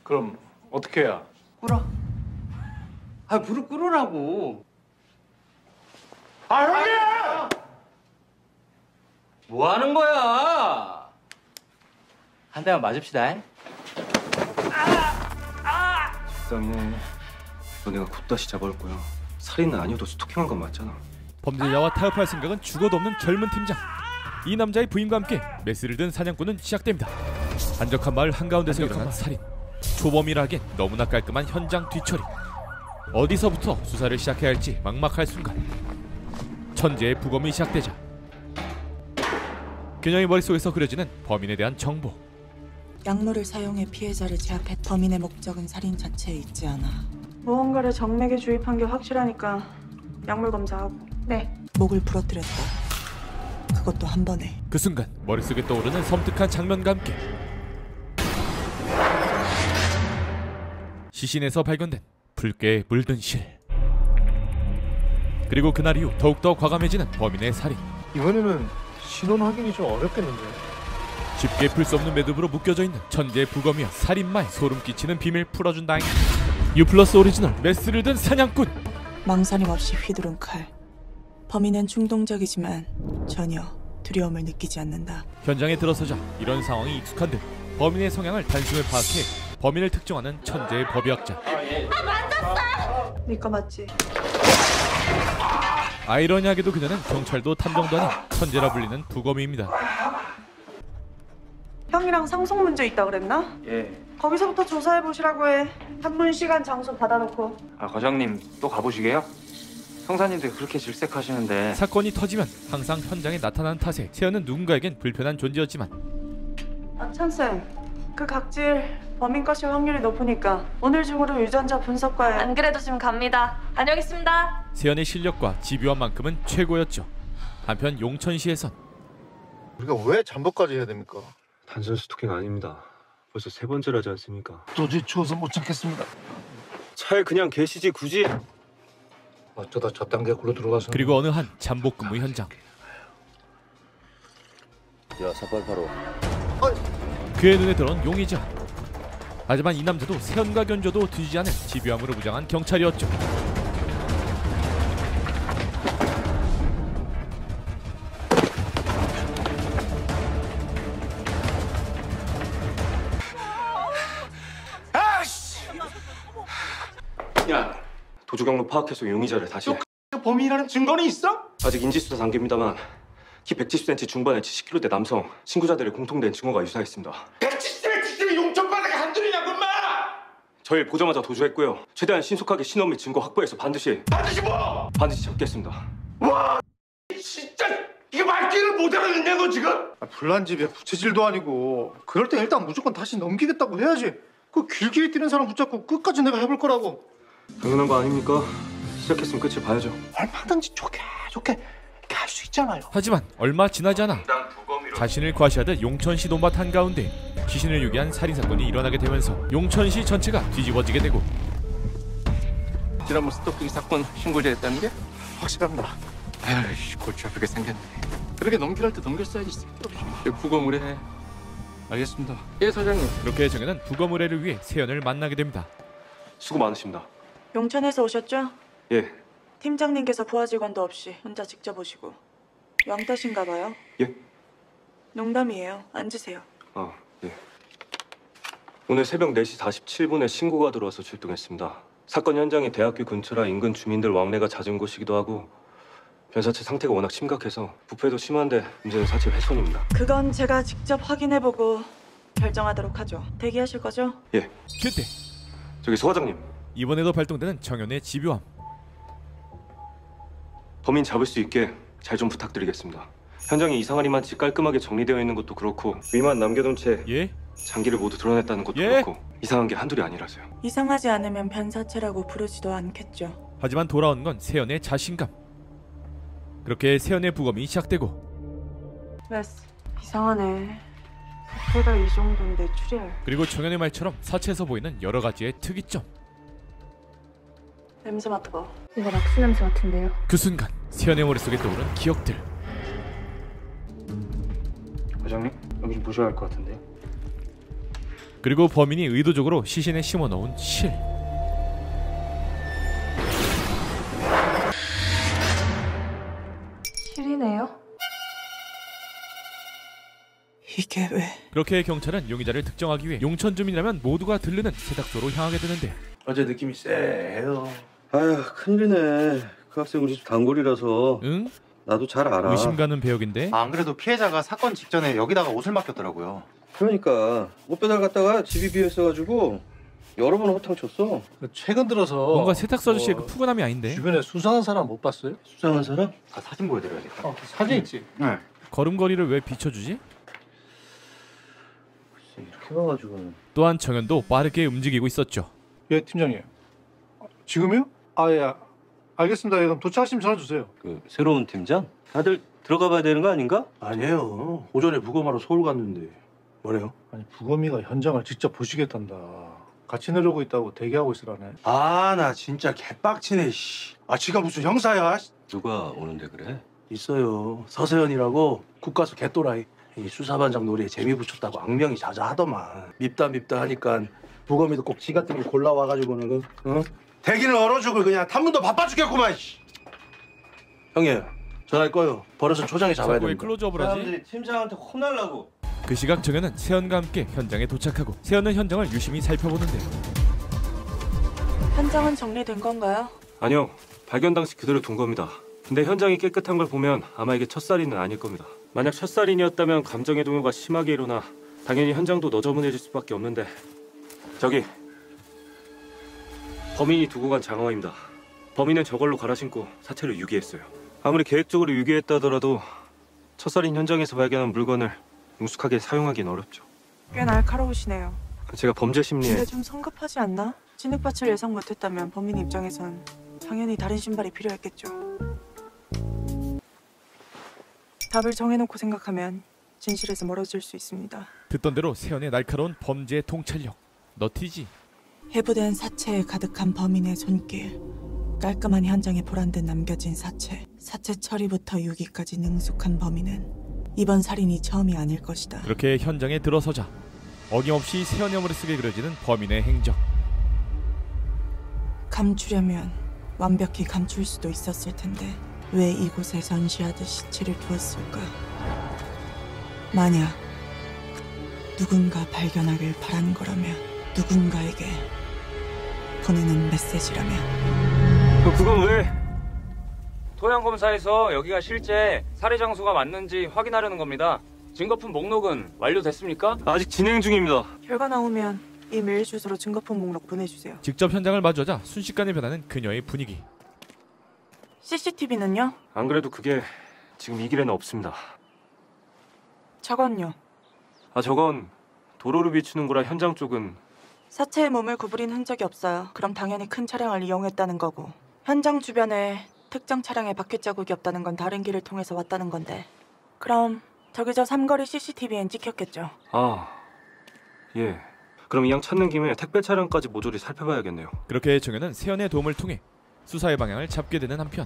그럼 어떻게 해야? 꿇어. 아, 무릎 꿇으라고. 아, 형님! 뭐 하는 거야? 한 대만 맞읍시다. 적당해. 너네가 곧다시 잡아올 거야. 살인은 아니어도 스토킹한 건 맞잖아. 범죄자와 타협할 생각은 죽어도 없는 젊은 팀장. 이 남자의 부임과 함께 메스를 든 사냥꾼은 시작됩니다. 한적한 마을 한가운데서 일어난 살인. 초범이라 하기엔 너무나 깔끔한 현장 뒤처리. 어디서부터 수사를 시작해야 할지 막막할 순간 천재의 부검이 시작되자 그녀의 머릿속에서 그려지는 범인에 대한 정보. 약물을 사용해 피해자를 제압해. 범인의 목적은 살인 자체에 있지 않아. 무언가를 정맥에 주입한 게 확실하니까 약물 검사하고. 네. 목을 부러뜨렸다. 그것도 한 번에. 그 순간 머릿속에 떠오르는 섬뜩한 장면과 함께 시신에서 발견된 붉게 물든 실. 그리고 그날 이후 더욱더 과감해지는 범인의 살인. 이번에는 신원 확인이 좀 어렵겠는데. 쉽게 풀 수 없는 매듭으로 묶여져 있는 천재의 부검이와 살인마의 소름 끼치는 비밀 풀어준다잉. U+ 오리지널 메스를 든 사냥꾼. 망설임 없이 휘두른 칼. 범인은 충동적이지만 전혀 두려움을 느끼지 않는다. 현장에 들어서자 이런 상황이 익숙한 듯 범인의 성향을 단숨에 파악해 범인을 특정하는 천재의 법의학자. 네 거 맞지? 아이러니하게도 그녀는 경찰도 탐정도 아닌 천재라 불리는 부검이입니다. 형이랑 상속 문제 있다 그랬나? 예. 거기서부터 조사해 보시라고 해. 한문 시간 장소 받아놓고. 아, 과장님 또 가보시게요? 형사님들 그렇게 질색하시는데. 사건이 터지면 항상 현장에 나타나는 탓에 세연은 누군가에겐 불편한 존재였지만 찬쌤, 그 각질 범인 것일 확률이 높으니까 오늘 중으로 유전자 분석과에. 안 그래도 지금 갑니다. 다녀오겠습니다. 세연의 실력과 집요함만큼은 최고였죠. 한편 용천시에선 우리가 왜 잠복까지 해야 됩니까? 단순 스토킹 아닙니다. 벌써 3번째라지 않습니까? 도저히 추워서 못 참겠습니다. 차에 그냥 계시지 굳이. 어쩌다 저 단계 굴러 들어가서. 그리고 어느 한 잠복 근무 현장. 야, 삿발 바로. 그의 눈에 들어온 용의자. 하지만 이 남자도 세연과 견줘도 뒤지지 않을 집요함으로 무장한 경찰이었죠. 야, 도주 경로 파악해서 용의자를 다시. 범인이라는 증거는 있어? 아직 인지수사 단계입니다만 키 170cm 중반에 70kg대 남성 신고자들의 공통된 증거가 유사했습니다. 170cm 용천바닥에 한둘이냐고 인마! 저희 보자마자 도주했고요. 최대한 신속하게 신원 및 증거 확보해서 반드시 뭐? 반드시 잡겠습니다. 진짜 이게 말귀를 못 알아듣냐 너 지금? 불난 집에 부채질도 아니고 그럴 땐 일단 무조건 다시 넘기겠다고 해야지. 그 길길이 뛰는 사람 붙잡고 끝까지 내가 해볼 거라고. 당연한 거 아닙니까? 시작했으면 끝을 봐야죠. 얼마든지 좋게 할 수 있잖아요. 하지만 얼마 지나지 않아 자신을 과시하듯 용천시 논밭 한가운데 시신을 유기한 살인사건이 일어나게 되면서 용천시 전체가 뒤집어지게 되고 지난번 스토킹 사건 신고제했다는 게? 확실합니다. 아이씨, 골치 아프게 생겼네. 그렇게 넘기랄 때 넘겼어야지. 부검을 해. 알겠습니다. 예, 사장님. 그렇게 정현은 부검 의뢰를 위해 세연을 만나게 됩니다. 수고 많으십니다. 용천에서 오셨죠? 예. 팀장님께서 부하 직원도 없이 혼자 직접 오시고. 영따신가 봐요. 예? 농담이에요. 앉으세요. 아, 예. 오늘 새벽 4시 47분에 신고가 들어와서 출동했습니다. 사건 현장이 대학교 근처라 인근 주민들 왕래가 잦은 곳이기도 하고 변사체 상태가 워낙 심각해서 부패도 심한데 문제는 사체 훼손입니다. 그건 제가 직접 확인해보고 결정하도록 하죠. 대기하실 거죠? 예. 그때 저기 소 과장님, 이번에도 발동되는 정현의 집요함. 범인 잡을 수 있게 잘 좀 부탁드리겠습니다. 현장이 이상하리만치 깔끔하게 정리되어 있는 것도 그렇고 위만 남겨둔 채 예? 장기를 모두 드러냈다는 것도 예? 그렇고 이상한 게 한둘이 아니라서요. 이상하지 않으면 변사체라고 부르지도 않겠죠. 하지만 돌아온 건 세연의 자신감. 그렇게 세연의 부검이 시작되고 메스, 이상하네. 부패가 이 정도인데 출혈. 그리고 정현의 말처럼 사체에서 보이는 여러 가지의 특이점. 냄새 맡아봐. 이거 락스 냄새 같은데요. 그 순간 세연의 머릿속에 떠오른 기억들. 과장님, 여기 좀 보셔야 할 것 같은데요. 그리고 범인이 의도적으로 시신에 심어놓은 실. 실이네요. 이게 왜? 그렇게 경찰은 용의자를 특정하기 위해 용천 주민이라면 모두가 들르는 세탁소로 향하게 되는데 어제 느낌이 쎄해요. 아휴 큰일이네. 그 학생 우리 집 단골이라서. 응? 나도 잘 알아. 의심 가는 배역인데 안 그래도 피해자가 사건 직전에 여기다가 옷을 맡겼더라고요. 그러니까 옷 배달 갔다가 집이 비어있어가지고 여러 번 허탕 쳤어. 최근 들어서 뭔가 세탁소 아저씨의 그 푸근함이 아닌데. 주변에 수상한 사람 못 봤어요? 수상한 사람? 아, 사진 보여드려야겠다. 사진 있지? 네. 걸음걸이를 왜 비춰주지? 이렇게 가가지고는. 또한 정현도 빠르게 움직이고 있었죠. 예, 팀장님. 지금요? 아, 예. 알겠습니다. 예, 그럼 도착하시면 전화 주세요. 그 새로운 팀장? 다들 들어가 봐야 되는 거 아닌가? 아니에요. 오전에 부검하러 서울 갔는데. 뭐래요? 아니, 부검이가 현장을 직접 보시겠단다. 같이 내려오고 있다고 대기하고 있으라네. 아, 나 진짜 개빡치네, 씨. 아, 지가 무슨 형사야? 누가 오는데 그래? 있어요. 서세현이라고 국가수 개또라이. 이 수사반장 놀이에 재미 붙였다고 악명이 자자하더만. 밉다 하니까 부검이도 꼭 지 같은 걸 골라와가지고는 대기는 얼어 죽을 그냥 탐문도 바빠 죽겠구만, 씨. 형님, 전화할 거요. 버릇은 초장에 잡아야 자꾸 왜 됩니다. 클로즈업을 하지? 사람들이 팀장한테 혼날라고. 그 시각 정현은 세연과 함께 현장에 도착하고 세연은 현장을 유심히 살펴보는데 현장은 정리된 건가요? 아니요. 발견 당시 그대로 둔 겁니다. 근데 현장이 깨끗한 걸 보면 아마 이게 첫살인은 아닐 겁니다. 만약 첫살인이었다면 감정의 동요가 심하게 일어나 당연히 현장도 너저분해질 수밖에 없는데 저기 범인이 두고 간 장화입니다. 범인은 저걸로 갈아 신고 사체를 유기했어요. 아무리 계획적으로 유기했다더라도 첫살인 현장에서 발견한 물건을 능숙하게 사용하기는 어렵죠. 꽤 날카로우시네요. 제가 범죄 심리에 근데 좀 성급하지 않나? 진흙밭을 예상 못했다면 범인 입장에선 당연히 다른 신발이 필요했겠죠. 답을 정해놓고 생각하면 진실에서 멀어질 수 있습니다. 듣던 대로 세연의 날카로운 범죄 통찰력. 너티지? 해부된 사체에 가득한 범인의 손길, 깔끔한 현장에 보란듯 남겨진 사체 처리부터 유기까지 능숙한 범인은 이번 살인이 처음이 아닐 것이다. 그렇게 현장에 들어서자 어김없이 세연의 머릿속에 그려지는 범인의 행적. 감추려면 완벽히 감출 수도 있었을 텐데 왜 이곳에 전시하듯 시체를 두었을까? 만약 누군가 발견하길 바란 거라면, 누군가에게 보내는 메시지라면. 그건 왜? 토양 검사에서 여기가 실제 살해 장소가 맞는지 확인하려는 겁니다. 증거품 목록은 완료됐습니까? 아직 진행 중입니다. 결과 나오면 이 메일 주소로 증거품 목록 보내주세요. 직접 현장을 마주하자 순식간에 변하는 그녀의 분위기. CCTV는요? 안 그래도 그게 지금 이 길에는 없습니다. 저건요? 아 저건 도로를 비추는 거라 현장 쪽은 사체의 몸을 구부린 흔적이 없어요. 그럼 당연히 큰 차량을 이용했다는 거고, 현장 주변에 특정 차량의 바퀴 자국이 없다는 건 다른 길을 통해서 왔다는 건데, 그럼 저기 저 삼거리 CCTV엔 찍혔겠죠. 아 예. 그럼 이왕 찾는 김에 택배 차량까지 모조리 살펴봐야겠네요. 그렇게 정현은 세연의 도움을 통해 수사의 방향을 잡게 되는 한편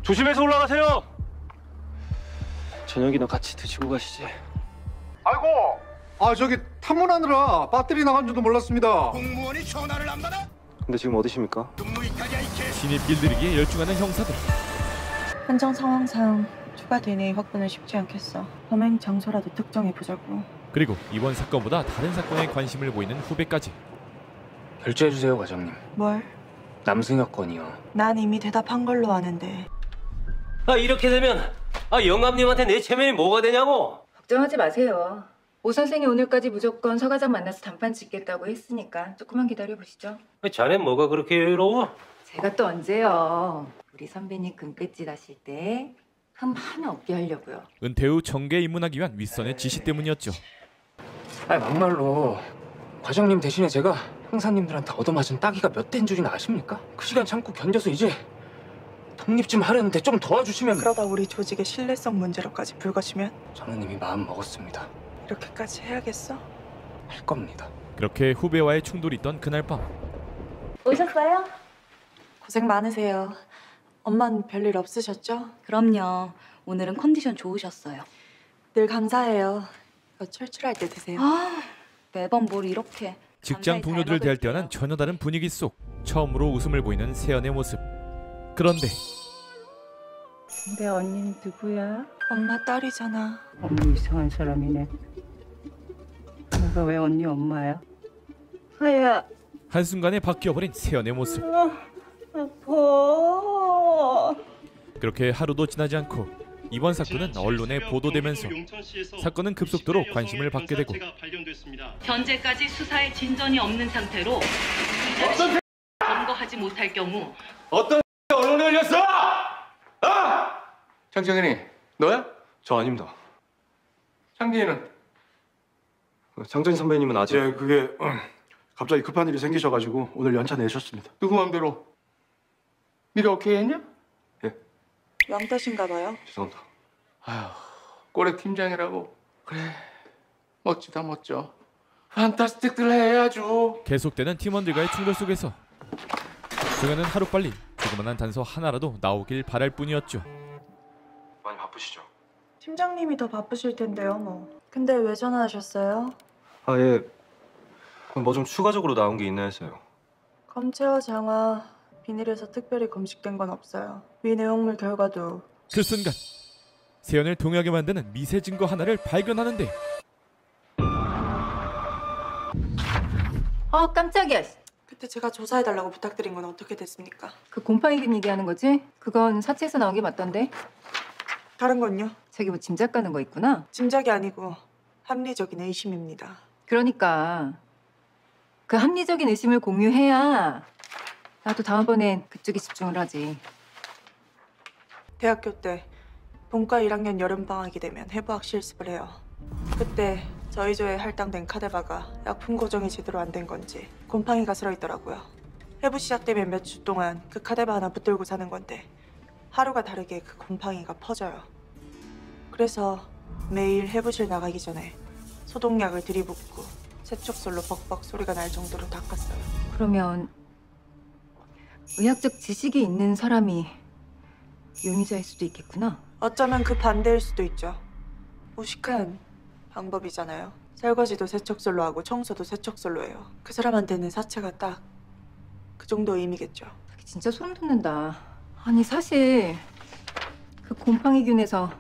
조심해서 올라가세요. 저녁이나 같이 드시고 가시지. 아이고! 아, 저기 탐문하느라 배터리 나간 줄도 몰랐습니다. 공무원이 전화를 안 받아? 근데 지금 어디십니까? 신입 길들이기에 열중하는 형사들. 현장 상황상 추가 DNA 확보는 쉽지 않겠어. 범행 장소라도 특정해보자고. 그리고 이번 사건보다 다른 사건에 관심을 보이는 후배까지. 결제해주세요, 과장님. 뭘? 남승혁 건이요. 난 이미 대답한 걸로 아는데. 아 이렇게 되면 영감님한테 내 체면이 뭐가 되냐고. 걱정하지 마세요. 오 선생이 오늘까지 무조건 서 과장 만나서 단판 짓겠다고 했으니까 조금만 기다려보시죠. 자네 뭐가 그렇게 여유로워? 제가 또 언제요. 우리 선배님 금배지 하실 때 흠 하나 없게 하려고요. 은퇴 후 정계에 입문하기 위한 윗선의 지시 때문이었죠. 아니 막말로 과장님 대신에 제가 형사님들한테 얻어맞은 따기가 몇 대인 줄이나 아십니까? 그 시간 참고 견뎌서 이제 독립 좀 하려는데 좀 도와주시면. 그러다 우리 조직의 신뢰성 문제로까지 불거지면 저는 이미 마음 먹었습니다. 이렇게까지 해야겠어? 할 겁니다. 그렇게 후배와의 충돌이 있던 그날 밤 오셨어요? 고생 많으세요. 엄마는 별일 없으셨죠? 그럼요. 오늘은 컨디션 좋으셨어요. 늘 감사해요. 이거 출출할 때 드세요. 아, 매번 뭘 이렇게. 직장 동료들을 대할 때와는 전혀 다른 분위기 속 처음으로 웃음을 보이는 세연의 모습. 그런데 근데 언니는 누구야? 엄마 딸이잖아. 너무 이상한 사람이네. 내가 왜 언니 엄마야? 하야. 한순간에 바뀌어버린 세연의 모습. 아파. 그렇게 하루도 지나지 않고 이번 사건은 언론에 보도되면서 사건은 급속도로 관심을 받게 되고 현재까지 수사에 진전이 없는 상태로 검거하지 못할 경우 어떤 언론에 걸렸어? 장정현이 너야? 저 아닙니다. 장진이는? 장정희 선배님은 아직... 예, 그게 갑자기 급한 일이 생기셔가지고 오늘 연차 내셨습니다. 누구 맘대로? 네가 오케이 했냐? 영따신가 봐요. 죄송합니다. 아휴, 꼬레 팀장이라고. 그래, 멋지다 멋져. 판타스틱들 해야죠. 계속되는 팀원들과의 충돌 속에서 정현은 하루빨리 조그만한 단서 하나라도 나오길 바랄 뿐이었죠. 많이 바쁘시죠? 팀장님이 더 바쁘실 텐데요, 뭐. 근데 왜 전화하셨어요? 아, 예. 뭐 좀 추가적으로 나온 게 있나 해서요. 검체와 장화, 비닐에서 특별히 검식된 건 없어요. 위 내용물 결과도. 그 순간 세연을 동요하게 만드는 미세 증거 하나를 발견하는데 깜짝이야. 그때 제가 조사해달라고 부탁드린 건 어떻게 됐습니까? 그 곰팡이균 얘기하는 거지? 그건 사체에서 나온 게 맞던데. 다른 건요? 자기 뭐 짐작 가는 거 있구나? 짐작이 아니고 합리적인 의심입니다. 그러니까 그 합리적인 의심을 공유해야 나도 다음번엔 그쪽에 집중을 하지. 대학교 때 본과 1학년 여름방학이 되면 해부학 실습을 해요. 그때 저희 조에 할당된 카데바가 약품 고정이 제대로 안 된 건지 곰팡이가 슬어있더라고요. 해부 시작되면 몇 주 동안 그 카데바 하나 붙들고 사는 건데 하루가 다르게 그 곰팡이가 퍼져요. 그래서 매일 해부실 나가기 전에 소독약을 들이붓고 세척솔로 벅벅 소리가 날 정도로 닦았어요. 그러면 의학적 지식이 있는 사람이 용의자일 수도 있겠구나. 어쩌면 그 반대일 수도 있죠. 무식한 방법이잖아요. 설거지도 세척솔로 하고 청소도 세척솔로 해요. 그 사람한테는 사체가 딱 그 정도 의미겠죠. 진짜 소름 돋는다. 아니 사실 그 곰팡이균에서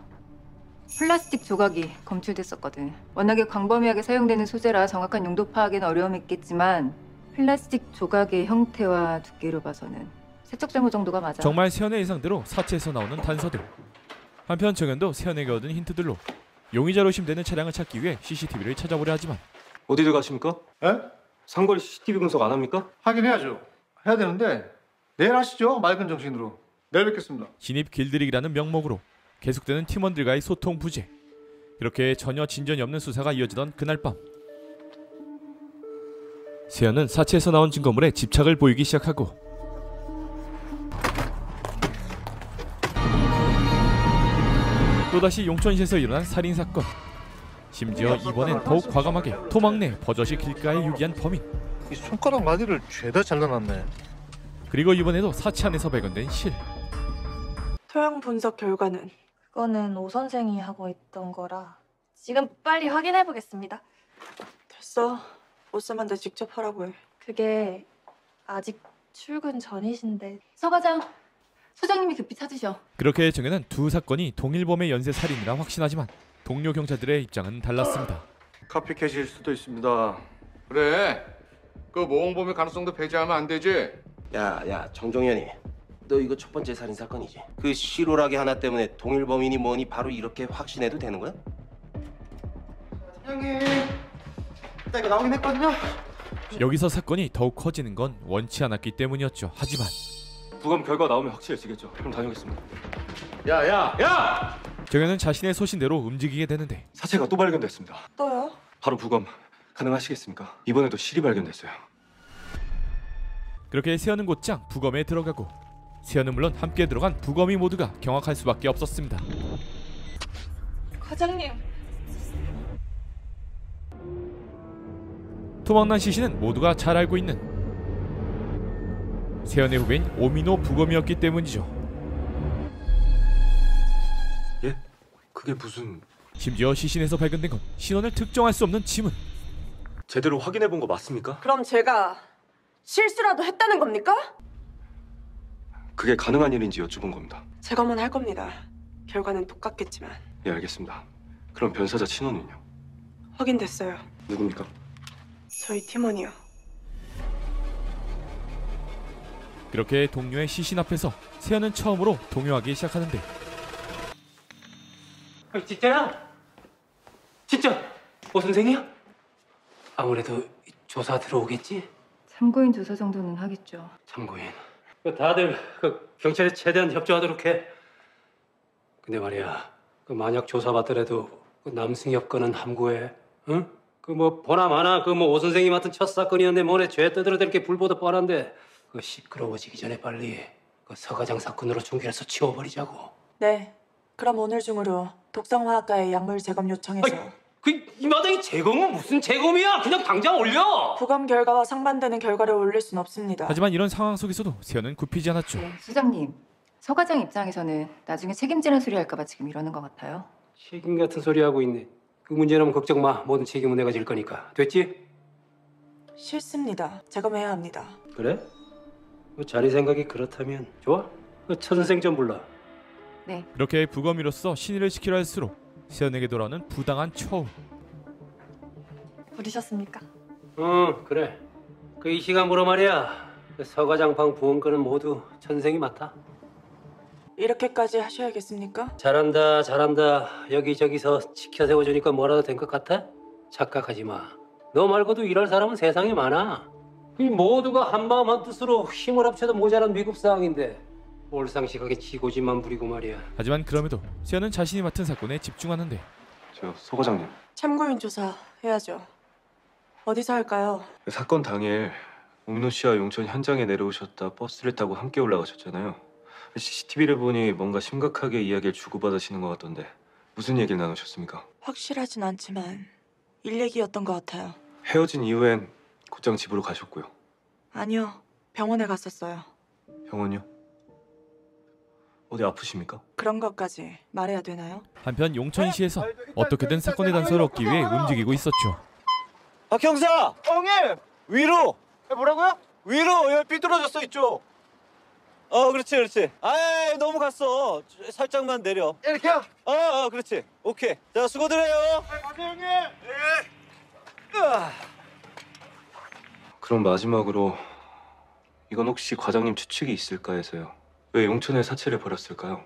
플라스틱 조각이 검출됐었거든. 워낙에 광범위하게 사용되는 소재라 정확한 용도 파악에는 어려움이 있겠지만 플라스틱 조각의 형태와 두께로 봐서는 세척 잘못 정도가 맞아. 정말 세연의 예상대로 사체에서 나오는 단서들. 한편 정현도 세연에게 얻은 힌트들로 용의자로 의심되는 차량을 찾기 위해 CCTV를 찾아보려 하지만 어디들 가십니까? 에? 상거리 CCTV 분석 안 합니까? 하긴 해야죠. 해야 되는데 내일 하시죠. 맑은 정신으로. 내일 뵙겠습니다. 진입 길들이기라는 명목으로 계속되는 팀원들과의 소통 부재. 이렇게 전혀 진전이 없는 수사가 이어지던 그날 밤 세연은 사체에서 나온 증거물에 집착을 보이기 시작하고 또다시 용천시에서 일어난 살인사건. 심지어 이번엔 더욱 과감하게 토막내 버젓이 길가에 유기한 범인. 이 손가락 마디를 죄다 잘라놨네. 그리고 이번에도 사체 안에서 발견된 실. 토양 분석 결과는? 그거는 오 선생이 하고 있던 거라 지금 빨리 확인해 보겠습니다. 됐어. 오쌤한테 직접 하라고 해. 그게 아직 출근 전이신데. 서 과장, 소장님이 급히 찾으셔. 그렇게 정현은 두 사건이 동일범의 연쇄 살인이라 확신하지만 동료 경찰들의 입장은 달랐습니다. 카피캣일 수도 있습니다. 그래, 그 모험범의 가능성도 배제하면 안 되지. 야, 정종현이, 너 이거 첫 번째 살인 사건이지? 그 실오라기 하나 때문에 동일범이니 뭐니 바로 이렇게 확신해도 되는 거야? 사장님, 나 이거 나오긴 했거든요. 여기서 사건이 더욱 커지는 건 원치 않았기 때문이었죠. 하지만 부검 결과 나오면 확실해지겠죠. 그럼 다녀오겠습니다. 야! 정현은 자신의 소신대로 움직이게 되는데 사체가 또 발견됐습니다. 또요? 바로 부검 가능하시겠습니까? 이번에도 실이 발견됐어요. 그렇게 세연은 곧장 부검에 들어가고 세연은 물론 함께 들어간 부검이 모두가 경악할 수밖에 없었습니다. 과장님. 토막난 시신은 모두가 잘 알고 있는 세연의 후배인 오민호 부검이었기 때문이죠. 예? 그게 무슨... 심지어 시신에서 발견된 건 신원을 특정할 수 없는 지문. 제대로 확인해 본 거 맞습니까? 그럼 제가 실수라도 했다는 겁니까? 그게 가능한 일인지 여쭤본 겁니다. 제거만 할 겁니다. 결과는 똑같겠지만. 예, 알겠습니다. 그럼 변사자 친원은요? 확인됐어요. 누굽니까? 저희 팀원이요. 그렇게 동료의 시신 앞에서 세연은 처음으로 동요하기 시작하는데 진짜야? 진짜? 선생이야? 아무래도 조사 들어오겠지? 참고인 조사 정도는 하겠죠. 참고인. 다들 경찰에 최대한 협조하도록 해. 근데 말이야, 만약 조사받더라도 남승엽 건은 함구해. 응? 보나 마나 오 선생님 같은 첫 사건이었는데 뭐래 죄 떠들어댈 게 불보다 뻔한데 시끄러워지기 전에 빨리 서과장 사건으로 종결해서 치워버리자고. 네. 그럼 오늘 중으로 독성화학과에 약물 재검 요청해서. 이 마당이 재검은 무슨 재검이야? 그냥 당장 올려. 부검 결과와 상반되는 결과를 올릴 순 없습니다. 하지만 이런 상황 속에서도 세연은 굽히지 않았죠. 수장님, 서 과장 입장에서는 나중에 책임지는 소리 할까 봐 지금 이러는 것 같아요. 책임 같은 소리 하고 있네. 그 문제는 걱정 마. 모든 책임은 내가 질 거니까. 됐지? 싫습니다. 재검해야 합니다. 그래? 자네 생각이 그렇다면 좋아. 천 선생 좀 불러. 네. 이렇게 부검이로서 신의를 시키려 할수록 세연에게 돌아오는 부당한 처우. 부르셨습니까? 응, 그래. 이 시간부로 말이야. 서 과장 방 부원권은 모두 천 선생이 맡아. 이렇게까지 하셔야겠습니까? 잘한다, 잘한다. 여기저기서 지켜 세워주니까 뭐라도 된 것 같아? 착각하지 마. 너 말고도 일할 사람은 세상에 많아. 이 모두가 한마음 한뜻으로 힘을 합쳐도 모자란 위급 상황인데 몰상식하게 지고지만 부리고 말이야. 하지만 그럼에도 세연은 자신이 맡은 사건에 집중하는데. 서 과장님. 참고인 조사 해야죠. 어디서 할까요? 사건 당일 오민호 씨와 용천 현장에 내려오셨다 버스를 타고 함께 올라가셨잖아요. CCTV를 보니 뭔가 심각하게 이야기를 주고받으시는 것 같던데 무슨 얘기를 나누셨습니까? 확실하진 않지만 일 얘기였던 것 같아요. 헤어진 이후엔 곧장 집으로 가셨고요. 아니요. 병원에 갔었어요. 병원이요? 어디 아프십니까? 그런 것까지 말해야 되나요? 한편 용천시에서 어떻게든 사건의 단서를 얻기 위해 움직이고 있었죠. 박 형사! 형님! 위로! 뭐라고요? 위로! 여기 삐뚤어졌어 이쪽. 그렇지. 너무 갔어. 살짝만 내려. 이렇게요? 그렇지. 오케이. 자, 수고들 해요. 가세요, 형님. 그럼 마지막으로 이건 혹시 과장님 추측이 있을까 해서요. 왜 용천에 사체를 버렸을까요?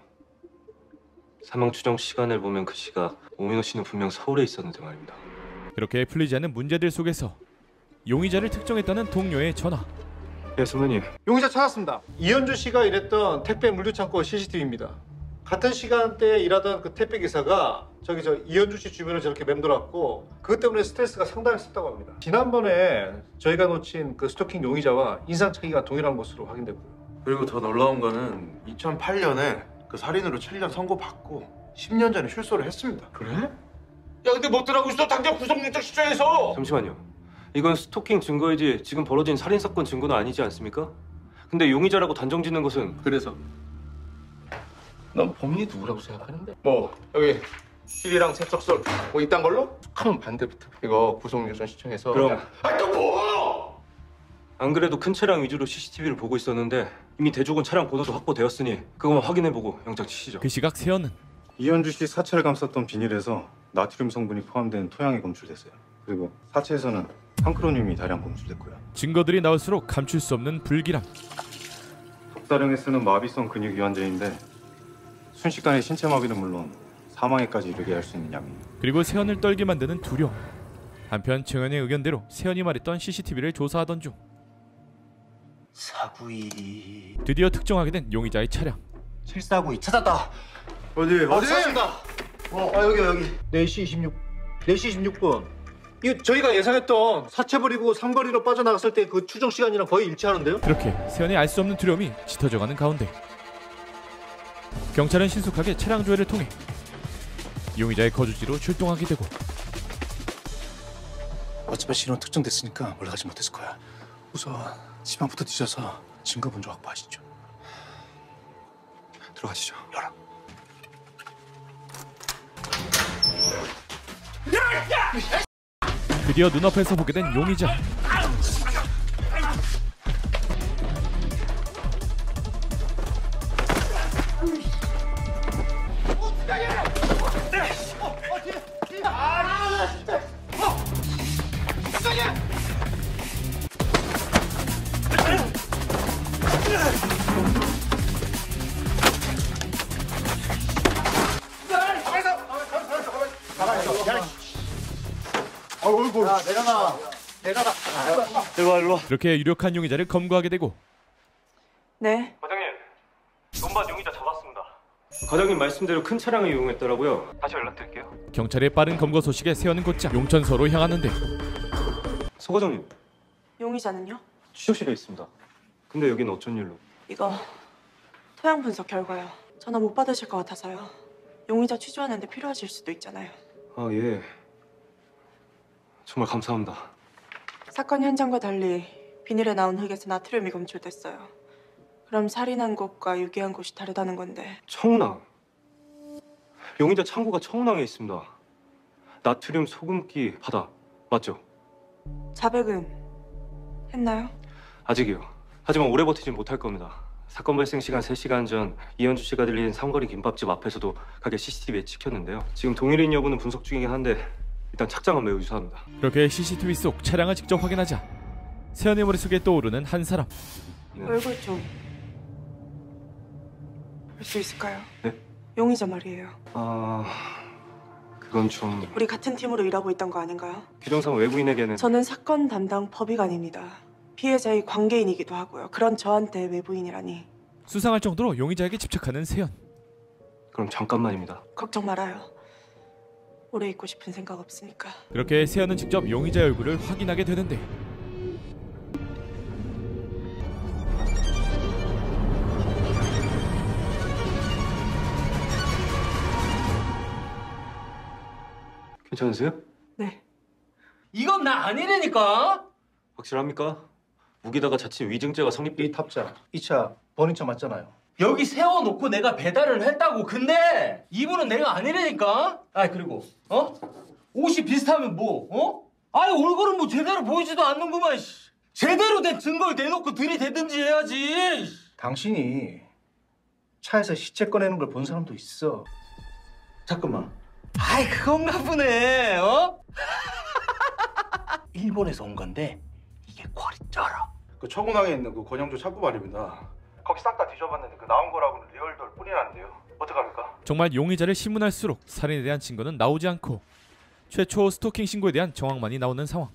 사망 추정 시간을 보면 그 시각 오민호 씨는 분명 서울에 있었는데 말입니다. 그렇게 풀리지 않는 문제들 속에서 용의자를 특정했다는 동료의 전화. 예, 선배님. 용의자 찾았습니다. 이현주 씨가 일했던 택배 물류창고 CCTV입니다. 같은 시간대에 일하던 그 택배 기사가 이현주 씨 주변을 저렇게 맴돌았고 그것 때문에 스트레스가 상당했었다고 합니다. 지난번에 저희가 놓친 그 스토킹 용의자와 인상 차이가 동일한 것으로 확인됐고요. 그리고 더 놀라운 거는 2008년에 그 살인으로 7년 선고받고 10년 전에 출소를 했습니다. 그래? 야, 근데 뭐 어쩌라고 있어? 당장 구속영장 실시해서. 잠시만요. 이건 스토킹 증거이지 지금 벌어진 살인사건 증거는 아니지 않습니까? 근데 용의자라고 단정짓는 것은... 그래서 넌 범인이 누구라고 생각하는데? 여기 실이랑 세척설 이딴 걸로? 하면 반대부터 이거 구속영장 신청해서 그럼 또 뭐? 안 그래도 큰 차량 위주로 CCTV를 보고 있었는데 이미 대조군 차량 번호도 확보되었으니 그것만 확인해보고 영장 치시죠. 그 시각 세연은 이현주 씨 사체를 감쌌던 비닐에서 나트륨 성분이 포함된 토양이 검출됐어요. 그리고 사체에서는 황크로늄이 다량 검출됐고요. 증거들이 나올수록 감출 수 없는 불길함. 독사령에 쓰는 마비성 근육 이완제인데 순식간에 신체 마비는 물론 사망에까지 이르게 할 수 있는 약입니다. 그리고 세연을 떨게 만드는 두려움. 한편 정연의 의견대로 세연이 말했던 CCTV를 조사하던 중 사구이 드디어 특정하게 된 용의자의 차량. 749 찾았다. 어디? 찾았습니다. 여기 4시 26분. 이거 저희가 예상했던 사체 버리고 삼거리로 빠져나갔을 때 그 추정 시간이랑 거의 일치하는데요? 그렇게 세연이 알 수 없는 두려움이 짙어져가는 가운데 경찰은 신속하게 차량 조회를 통해 용의자의 거주지로 출동하게 되고 어차피 신원 특정됐으니까 올라가지 못했을 거야. 우선 집안부터 뒤져서 증거 먼저 확보하시죠. 들어가시죠. 열어. 드디어 눈앞에서 보게 된 용의자. 야, 내려놔. 일로 와. 그렇게 유력한 용의자를 검거하게 되고. 네. 과장님, 논밭 용의자 잡았습니다. 과장님 말씀대로 큰 차량을 이용했더라고요. 다시 연락드릴게요. 경찰의 빠른 검거 소식에 세연은 곧장 용천서로 향하는데. 서 과장님, 용의자는요? 취조실에 있습니다. 근데 여긴 어쩐 일로? 이거 토양 분석 결과요. 전화 못 받으실 것 같아서요. 용의자 취조하는데 필요하실 수도 있잖아요. 아, 예. 정말 감사합니다. 사건 현장과 달리 비닐에 나온 흙에서 나트륨이 검출됐어요. 그럼 살인한 곳과 유기한 곳이 다르다는 건데. 청운항. 용의자 창고가 청운항에 있습니다. 나트륨 소금기 바다 맞죠? 자백은 했나요? 아직이요. 하지만 오래 버티진 못할 겁니다. 사건 발생 시간 3시간 전 이현주 씨가 들린 삼거리 김밥집 앞에서도 가게 CCTV에 찍혔는데요. 지금 동일인 여부는 분석 중이긴 한데 일단 착장은 매우 유사합니다. 그렇게 CCTV 속 차량을 직접 확인하자 세연의 머릿속에 떠오르는 한 사람. 얼굴 좀 볼 수 있을까요? 네? 용의자 말이에요. 그건 좀 우리 같은 팀으로 일하고 있던 거 아닌가요? 규정상 외부인에게는 저는 사건 담당 법의관입니다. 피해자의 관계인이기도 하고요. 그런 저한테 외부인이라니. 수상할 정도로 용의자에게 집착하는 세연. 그럼 잠깐만입니다. 걱정 말아요. 오래 있고 싶은 생각 없으니까. 그렇게 세연은 직접 용의자의 얼굴을 확인하게 되는데. 괜찮으세요? 네. 이건 나 아니라니까. 확실합니까? 무기다가 자칫 위증죄가 성립. 이 탑자, 이 차 버린 차 맞잖아요. 여기 세워놓고 내가 배달을 했다고. 근데 이분은 내가 아니라니까. 아 그리고 옷이 비슷하면 뭐 아니 얼굴은 뭐 제대로 보이지도 않는구만. 제대로 된 증거를 내놓고 들이대든지 해야지. 당신이 차에서 시체 꺼내는 걸 본 사람도 있어. 잠깐만. 아이 그건가 보네. 일본에서 온 건데 이게 퀄이 쩔어. 그 청운항에 있는 그 권영주 창고 말입니다. 거기 싹 다 뒤져봤는데 그 나온 거라고는 리얼돌 뿐이라는데요. 어떡합니까? 정말 용의자를 신문할수록 살인에 대한 증거는 나오지 않고 최초 스토킹 신고에 대한 정황만이 나오는 상황.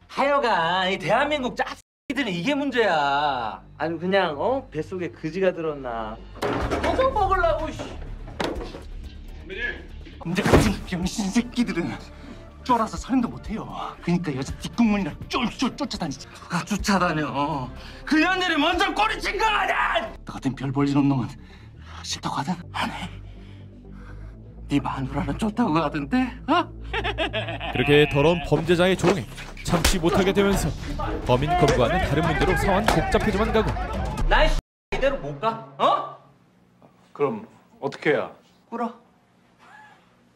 하여간 이 대한민국 짜증들은 이게 문제야. 아니 그냥 뱃속에 그지가 들었나. 어서 먹으려고. 근데 같은 병신 새끼들은 쫄아서 살인도 못해요. 그러니까 여자 뒷국문이라 쫄쫄 쫓아다니지. 누가 쫓아다녀. 그 년들이 먼저 꼬리친 거 아니야. 너 같은 별 볼 일 없는 놈은 싫다고 하든 안 해. 네 마누라는 좋다고 하던데. 그렇게 더러운 범죄자의 조롱에 참지 못하게 되면서 범인 검거와는 다른 문제로 상황 복잡해져만 가고. 나 이대로 못 가? 그럼 어떻게 해야? 꿇어.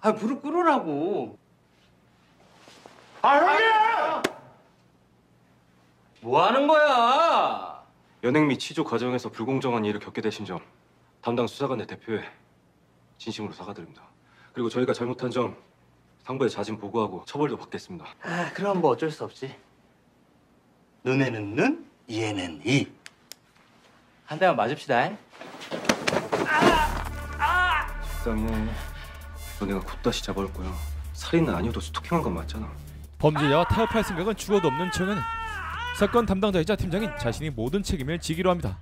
아 무릎 꿇으라고. 형님! 뭐 하는 거야? 연행 및 취조 과정에서 불공정한 일을 겪게 되신 점 담당 수사관의 대표에 진심으로 사과드립니다. 그리고 저희가 잘못한 점 상부에 자진 보고하고 처벌도 받겠습니다. 그럼 뭐 어쩔 수 없지. 눈에는 눈, 이에는 이. 한 대만 맞읍시다. 적당해. 너네가 곧다시 잡아올 거야. 살인은 아니어도 스토킹한 건 맞잖아. 범죄자와 타협할 생각은 죽어도 없는 정현은 사건 담당자이자 팀장인 자신이 모든 책임을 지기로 합니다.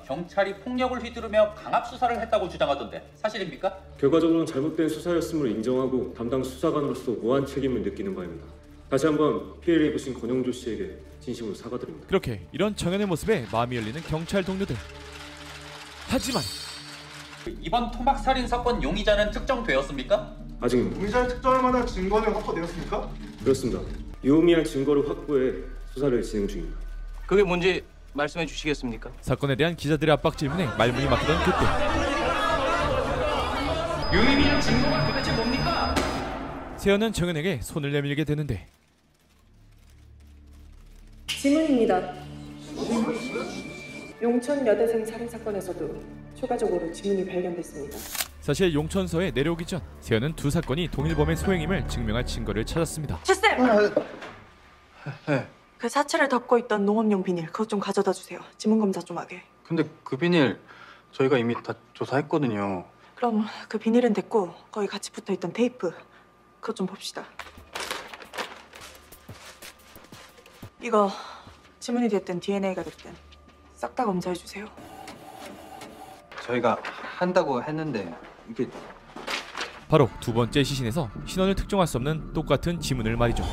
경찰이 폭력을 휘두르며 강압 수사를 했다고 주장하던데 사실입니까? 결과적으로는 잘못된 수사였음을 인정하고 담당 수사관으로서 무한 책임을 느끼는 바입니다. 다시 한번 피해를 입으신 권영조 씨에게 진심으로 사과드립니다. 그렇게 이런 정현의 모습에 마음이 열리는 경찰 동료들. 하지만 이번 토막 살인 사건 용의자는 특정되었습니까? 아직입니다. 용의자를 특정할 만한 증거는 확보되었습니까? 그렇습니다. 유의미한 증거를 확보해 수사를 진행 중입니다. 그게 뭔지 말씀해 주시겠습니까? 사건에 대한 기자들의 압박 질문에 말문이 막히던 그때 유의미한 증거가 도대체 뭡니까? 세연은 정연에게 손을 내밀게 되는데 지문입니다. 용천 여대생 살인 사건에서도 추가적으로 지문이 발견됐습니다. 사실 용천서에 내려오기 전 세연은 두 사건이 동일범의 소행임을 증명할 증거를 찾았습니다. 최쌤! 그 사체를 덮고 있던 농업용 비닐 그것 좀 가져다 주세요. 지문 검사 좀 하게. 근데 그 비닐 저희가 이미 다 조사했거든요. 그럼 그 비닐은 됐고 거기 같이 붙어있던 테이프 그것 좀 봅시다. 이거 지문이 됐든 DNA가 됐든 싹 다 검사해 주세요. 저희가 한다고 했는데 이게 바로 두 번째 시신에서 신원을 특정할 수 없는 똑같은 지문을 말이죠.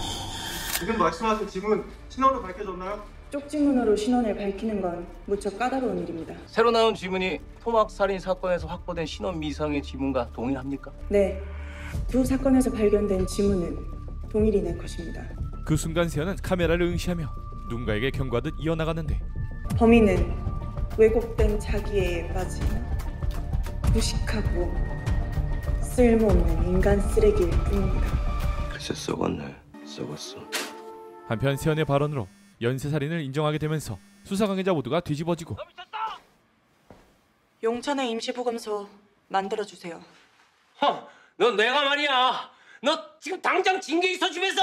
지금 말씀하신 지문 신원으로 밝혀졌나요? 쪽지문으로 신원을 밝히는 건 무척 까다로운 일입니다. 새로 나온 지문이 토막 살인 사건에서 확보된 신원 미상의 지문과 동일합니까? 네, 두 사건에서 발견된 지문은 동일인의 것입니다. 그 순간 세연은 카메라를 응시하며 누군가에게 경고하듯 이어나가는데 범인은 왜곡된 자기애에 빠진 무식하고 쓸모없는 인간 쓰레기일 뿐입니다. 글쎄 썩었네. 썩었어. 한편 세연의 발언으로 연쇄살인을 인정하게 되면서 수사 관계자 모두가 뒤집어지고 용천의 임시보검소 만들어주세요. 너 내가 말이야. 너 지금 당장 징계 있어주면서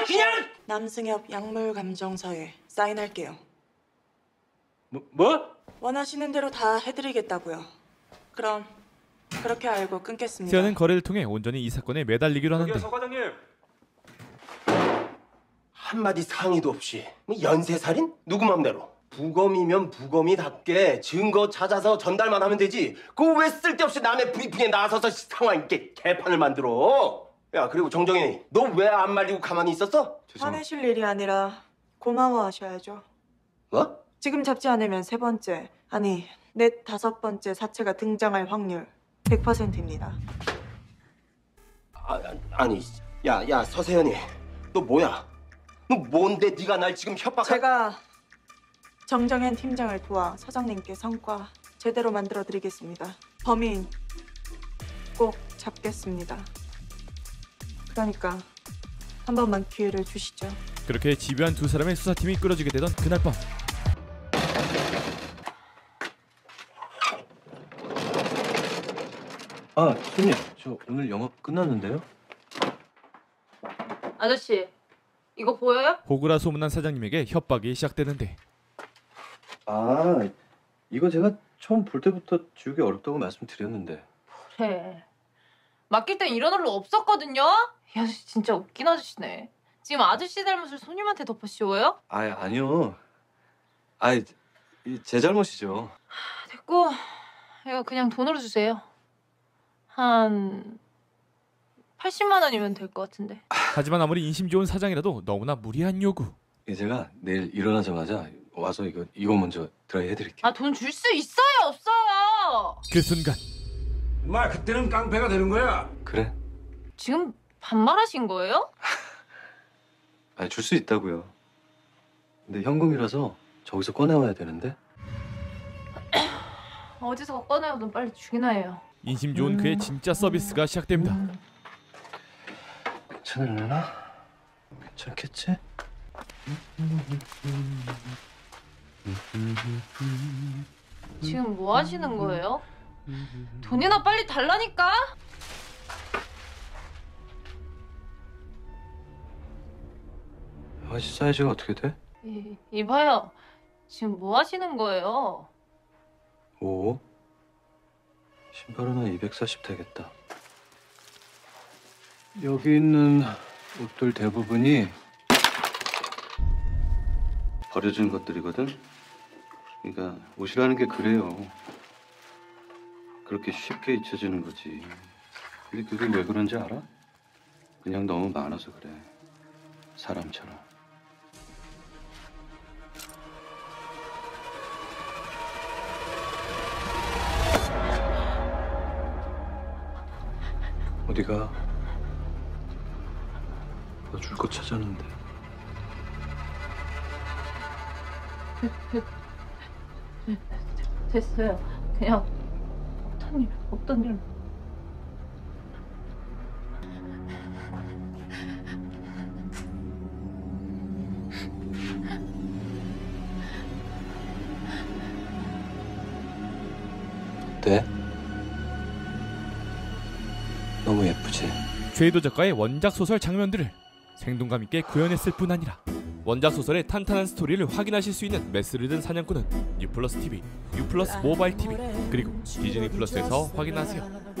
그냥 남승엽 약물감정서에 사인할게요. 뭐? 원하시는 대로 다 해드리겠다고요. 그럼 그렇게 알고 끊겠습니다. 세연은 거래를 통해 온전히 이 사건에 매달리기로 하는데 서 과장님. 한마디 상의도 없이 연쇄살인? 누구 맘대로? 부검이면 부검이답게 증거 찾아서 전달만 하면 되지. 그거 왜 쓸데없이 남의 브리핑에 나서서 상황 있게 개판을 만들어? 야, 그리고 정정현이 너 왜 안 말리고 가만히 있었어? 화내실 일이 아니라 고마워하셔야죠. 뭐? 지금 잡지 않으면 세 번째, 아니 넷 다섯 번째 사체가 등장할 확률 100%입니다. 아니, 야 서세연이 너 뭐야? 너 뭔데 네가 날 지금 협박하... 제가 정정현 팀장을 도와 서장님께 성과 제대로 만들어드리겠습니다. 범인 꼭 잡겠습니다. 그러니까 한 번만 기회를 주시죠. 그렇게 집요한 두 사람의 수사팀이 끌어지게 되던 그날 밤 손님, 저 오늘 영업 끝났는데요? 아저씨, 이거 보여요? 호구라 소문난 사장님에게 협박이 시작되는데 이거 제가 처음 볼 때부터 지우기 어렵다고 말씀드렸는데. 그래. 맡길 땐 이런 얼로 없었거든요? 이 아저씨 진짜 웃긴 아저씨네. 지금 아저씨 잘못을 손님한테 덮어 씌워요? 아니요. 제 잘못이죠. 됐고, 이거 그냥 돈으로 주세요. 한 80만 원이면 될 것 같은데. 하지만 아무리 인심 좋은 사장이라도 너무나 무리한 요구. 제가 내일 일어나자마자 와서 이거 먼저 드라이 해드릴게요. 돈 줄 수 있어요, 없어요? 그 순간 마 그때는 깡패가 되는 거야. 그래? 지금 반말하신 거예요? 줄 수 있다고요. 근데 현금이라서 저기서 꺼내와야 되는데. 어디서 꺼내오든 빨리 주기나 해요. 인심 좋은 그의 진짜 서비스가 시작됩니다. 괜찮을려나? 괜찮겠지? 지금 뭐 하시는 거예요? 돈이나 빨리 달라니까? 아저씨 사이즈가 어떻게 돼? 이봐요. 지금 뭐 하시는 거예요? 5. 신발은 한 240 되겠다. 여기 있는 옷들 대부분이 버려진 것들이거든. 그러니까 옷이라는 게 그래요. 그렇게 쉽게 잊혀지는 거지. 근데 그게 왜 그런지 알아? 그냥 너무 많아서 그래. 사람처럼. 어디가? 너 줄 거 찾았는데. 됐어요. 그냥 없던 일. 어때? 너무 예쁘지? 최희도 작가의 원작 소설 장면들을 생동감 있게 구현했을 뿐 아니라 원작 소설의 탄탄한 스토리를 확인하실 수 있는 메스를 든 사냥꾼은 유플러스 TV, 유플러스 모바일 TV 그리고 디즈니 플러스에서 확인하세요.